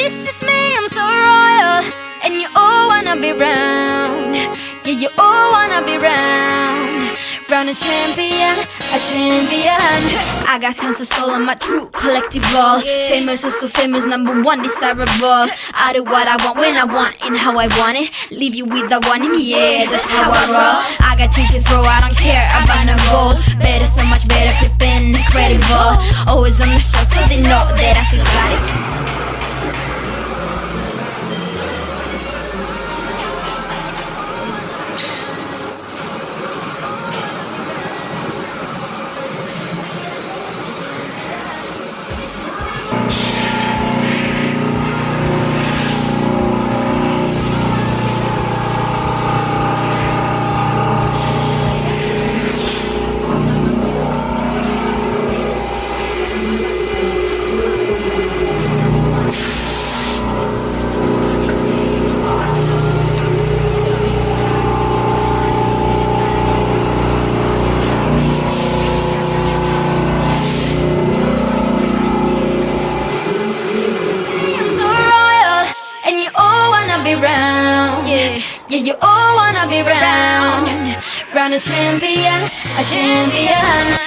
this is me, I'm so royal, and you all wanna be round. Yeah, you all wanna be round. Round a champion, a champion. I got tons of soul on my true collectible. Famous, also famous, number one, desirable. I do what I want, when I want, and how I want it. Leave you with the one, and yeah, that's how I roll. I got change to throw, I don't care about no gold. Better, so much better, flipping incredible. Always on the show, so they know that I still got it. Yeah, you all wanna be round. Round a champion, a champion.